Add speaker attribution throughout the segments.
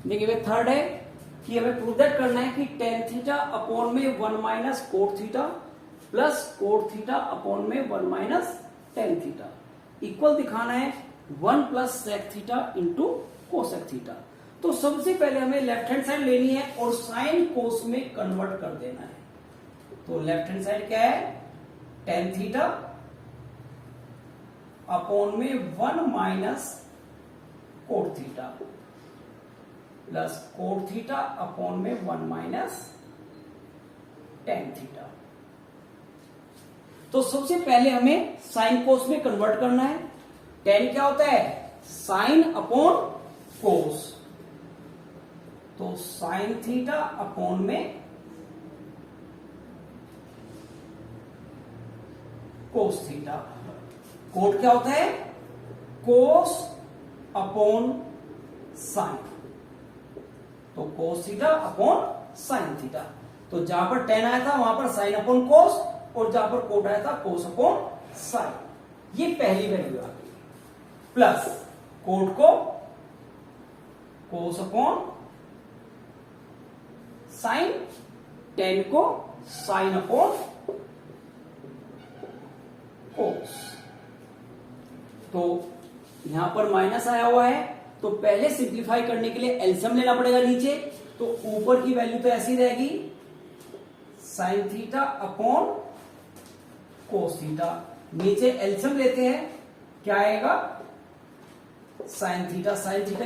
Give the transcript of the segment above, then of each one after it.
Speaker 1: देखिए थर्ड है कि हमें प्रूव दैट करना है कि टेन थीटा अपॉन में 1 minus cot theta plus cot theta upon में 1 माइनस टेन थीटा इक्वल दिखाना है 1 plus sec theta into cosec theta. तो सबसे पहले हमें लेफ्ट हैंड साइड लेनी है और साइन कोस में कन्वर्ट कर देना है। तो लेफ्ट हैंड साइड क्या है, टेन थीटा अपॉन में 1 minus cot theta plus cot theta upon में 1 माइनस टेन थीटा। तो सबसे पहले हमें साइन कोस में कन्वर्ट करना है। टेन क्या होता है, साइन अपॉन कोस, तो साइन थीटा अपॉन में कोस थीटा। कोट क्या होता है, कोस अपॉन साइन, तो कोस थीटा अपॉन साइन थीटा। तो जहां पर टेन आया था वहां पर साइन अपॉन कोस और जहां पर कोट आया था कोस अपॉन साइन, ये पहली वैल्यू आ गई। प्लस कोट को कोस अपॉन साइन, टेन को साइन अपॉन कोस। तो यहां पर माइनस आया हुआ है तो पहले सिंप्लीफाई करने के लिए एलसीएम लेना पड़ेगा नीचे। तो ऊपर की वैल्यू तो ऐसी रहेगी, sine theta upon cos theta. नीचे एलसीएम लेते हैं, क्या आएगा, साइन थीटा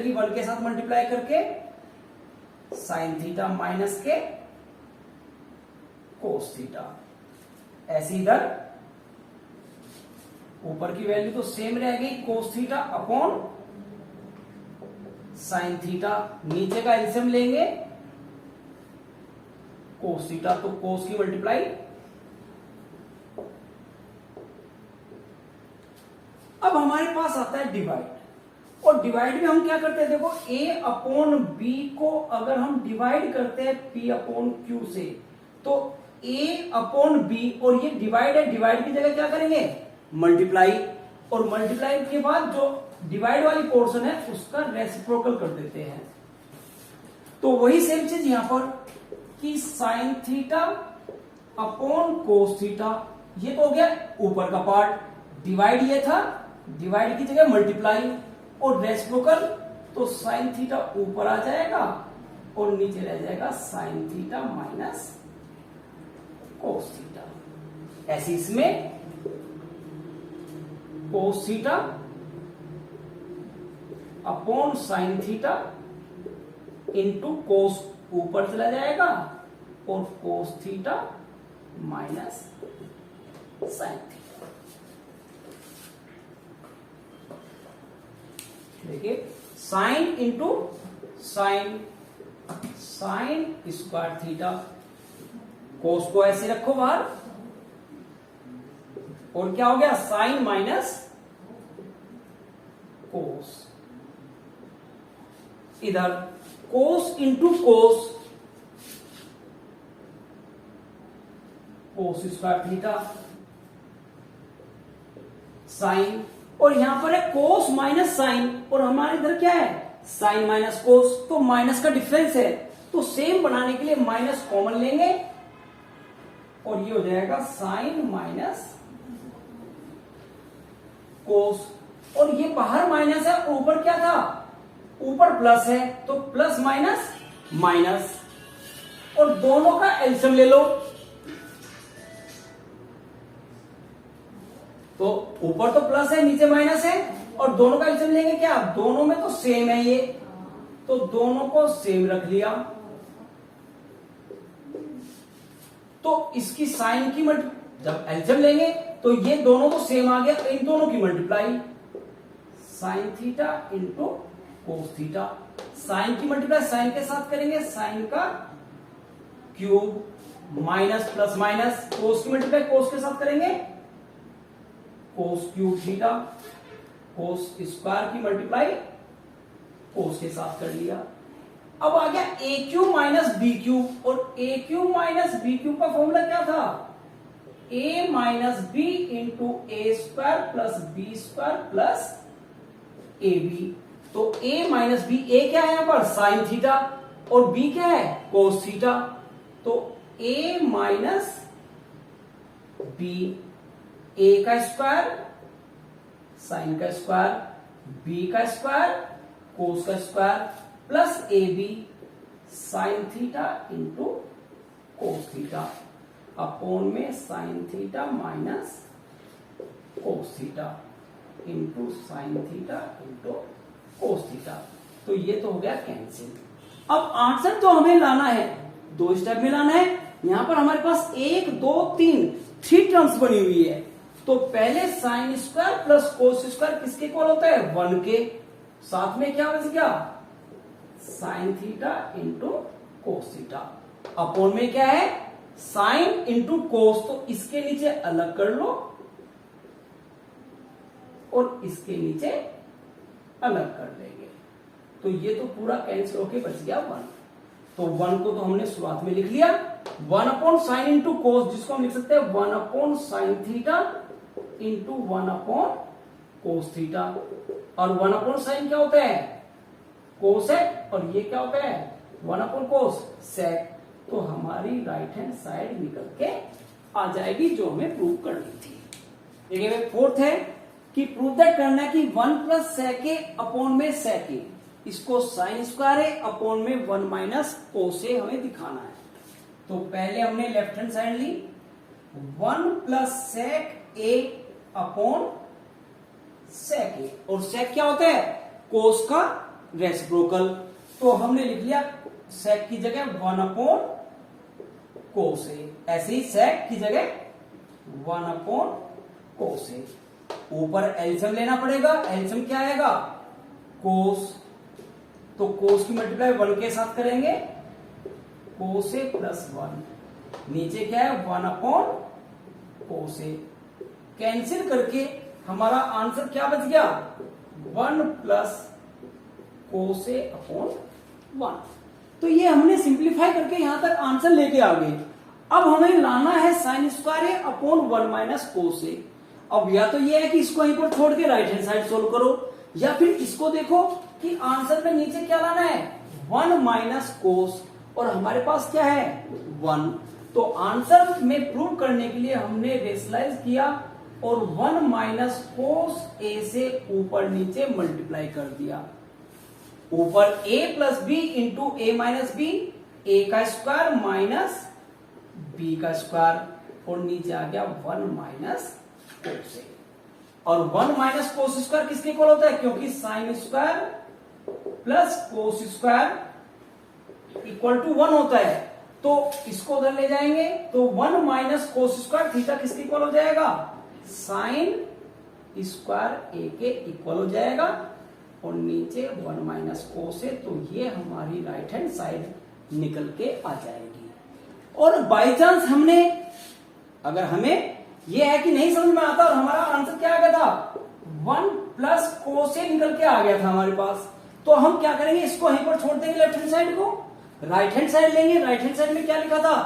Speaker 1: की 1 के साथ मल्टीप्लाई करके साइन थीटा माइनस के कोस थीटा। ऐसे इधर ऊपर की वैल्यू तो सेम रहेगी, कोस थीटा अपॉन साइन थीटा। नीचे का एलसीएम लेंगे कोस थीटा, तो कोस की मल्टीप्लाई। अब हमारे पास आता है डिवाइड, और डिवाइड में हम क्या करते हैं, देखो a अपॉन b को अगर हम डिवाइड करते हैं p अपॉन q से, तो a अपॉन b, और ये डिवाइड है, डिवाइड की जगह क्या करेंगे, मल्टीप्लाई, और मल्टीप्लाई के बाद जो डिवाइड वाली पोर्शन है उसका रेसिप्रोकल कर देते हैं। तो वही सेम चीज यहां पर कि sine theta upon cos theta, ये तो हो गया ऊपर का पार्ट, डिवाइड ये था, डिवाइड की जगह मल्टीप्लाई, और रेसिप्रोकल तो साइन थीटा ऊपर आ जाएगा और नीचे रह जाएगा sine theta minus cos theta. ऐसे इसमें cos theta upon sine theta into cos ऊपर चला जाएगा और cos theta minus sine theta. देखिए sine into sine, sine square theta, cos को ऐसे रखो बाहर, और क्या हो गया, साइन माइनस कोस। इधर cos into cos, cos square theta, sine, और यहां पर है कोस माइनस साइन, और हमारे इधर क्या है, साइन माइनस कोस, तो माइनस का डिफरेंस है, तो सेम बनाने के लिए माइनस कॉमन लेंगे और ये हो जाएगा साइन माइनस कोस। और ये बाहर माइनस है और ऊपर क्या था, ऊपर प्लस है, तो प्लस माइनस माइनस, और दोनों का एलसीएम ले लो। तो ऊपर तो प्लस है, नीचे माइनस है, और दोनों का एलसीएम लेंगे, क्या दोनों में तो सेम है ये, तो दोनों को सेम रख लिया। तो इसकी साइन की जब एलसीएम लेंगे तो ये दोनों तो सेम आ गया, तो इन दोनों की multiply, sine theta into cos theta. Sine की मल्टीप्लाई साइन के साथ करेंगे, साइन का cube minus plus minus, cos की मल्टीप्लाई कोस के साथ करेंगे, cos cube theta, cos square की मल्टीप्लाई कोस के साथ कर लिया। अब आ गया A cube minus B cube, और A cube minus B cube का फॉर्मूला क्या था, A minus B into A square plus B square plus A B. तो a माइनस बी, ए क्या है यहां पर साइन थीटा और b क्या है कोस थीटा, तो a माइनस बी, a का स्क्वायर साइन का स्क्वायर, b का स्क्वायर कोस का square plus A B sine theta into cos theta upon में sine theta minus cos theta into sine theta into cos theta. तो ये तो हो गया कैंसिल। अब आंसर जो हमें लाना है दो स्टेप में लाना है। यहां पर हमारे पास 1 2 3 3 टर्म्स बनी हुई है। तो पहले sign square plus cos square किसके इक्वल होता है 1 के, साथ में क्या बच गया sign theta into cos theta upon में क्या है साइन इंटू कोस, तो इसके नीचे अलग कर लो और इसके नीचे अलग कर लेंगे। तो ये तो पूरा कैंसिल होके बच गया 1। तो 1 को तो हमने शुरुआत में लिख लिया 1 अपॉन साइन इंटू कोस, जिसको हम लिख सकते हैं 1 upon sine theta into 1 upon cos theta. और 1 अपॉन साइन क्या होता है कोसेक और ये क्या होता है 1 अपॉन कोस सेक। तो हमारी राइट हैंड साइड निकल के आ जाएगी जो हमें प्रूव करनी थी। देखिए फोर्थ है कि प्रूव दैट करना है कि 1 प्लस सेक ए अपॉन में सेक ए, इसको साइन स्क्वायर ए अपॉन में 1 माइनस कोस ए हमें दिखाना है। तो पहले हमने लेफ्ट हैंड साइड ली 1 प्लस सेक ए अपॉन सेक ए, और सेक क्या होता है कोस का रेसिप्रोकल। तो हमने लिख लिया सेक की जगह 1 अपॉन कोस ए, ऐसे ही सेक की जगह 1 अपॉन कोस ए। ऊपर एलसीएम लेना पड़ेगा, एलसीएम क्या आएगा कोस, तो कोस की मल्टीप्लाई 1 के साथ करेंगे कोस ए प्लस 1, नीचे क्या है 1 अपॉन कोस ए। कैंसिल करके हमारा आंसर क्या बच गया 1 प्लस कोस ए अपॉन 1। तो ये हमने सिंप्लीफाई करके यहां तक आंसर लेके आ गए। अब हमें लाना है साइन स्क्वायर ए अपॉन 1 माइनस कोस ए। अब या तो ये है कि इसको यहीं पर छोड़ के राइट हैंड साइड सोल्व करो, या फिर इसको देखो कि आंसर में नीचे क्या लाना है 1 माइनस कोस, और हमारे पास क्या है 1। तो आंसर में प्रूव करने के लिए हमने रेशनलाइज किया और 1 माइनस कोस ए से ऊपर नीचे मल्टीप्लाई कर दिया। ऊपर a plus B into A minus B, A का स्क्वायर माइनस बी का स्क्वायर, और नीचे आ गया 1 माइनस कोस ए। और 1 माइनस कोस स्क्वायर किसके इक्वल होता है, क्योंकि sin square plus cos square equal to 1 होता है। तो इसको उधर ले जाएंगे तो 1 माइनस कोस स्क्वायर थीटा किसके इक्वल हो जाएगा साइन स्क्वायर ए के इक्वल हो जाएगा, और नीचे 1 माइनस कोस है। तो ये हमारी राइट हैंड साइड निकल के आ जाएगी। और बाई चांस हमने अगर हमें ये है कि नहीं समझ में आता और हमारा आंसर क्या आ गया था 1 प्लस कोस ए निकल के आ गया था हमारे पास, तो हम क्या करेंगे इसको यहीं पर छोड़ देंगे लेफ्ट हैंड साइड को, राइट हैंड साइड लेंगे। राइट हैंड साइड में क्या लिखा था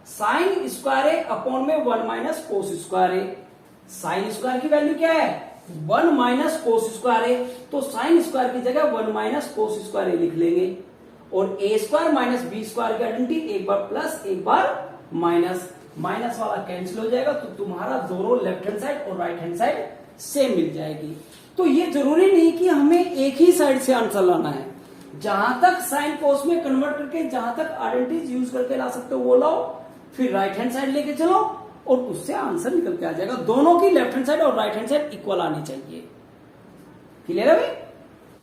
Speaker 1: साइन स्क्वायर ए अपॉन में 1 माइनस कोस स्क्वायर ए। साइन स्क्वायर की वैल्यू क्या है 1 माइनस कोस स्क्वायर ए, तो साइन स्क्वायर की जगह 1 माइनस कोस स्क्वायर ए लिख लेंगे। और ए स्क्वायर माइनस बी स्क्वायर की आइडेंटिटी एक बार प्लस एक बार माइनस, माइनस वाला कैंसिल हो जाएगा। तो तुम्हारा दोनों लेफ्ट हैंड साइड और राइट हैंड साइड सेम मिल जाएगी। तो ये जरूरी नहीं कि हमें एक ही साइड से आंसर लाना है, जहां तक साइन कोस में कन्वर्ट करके जहां तक आइडेंटिटीज यूज करके ला सकते हो वो लाओ, फिर राइट हैंड साइड लेके चलो और उससे आंसर निकल के आ जाएगा। दोनों की लेफ्ट हैंड साइड और राइट हैंड साइड इक्वल आनी चाहिए। क्लियर है भाई।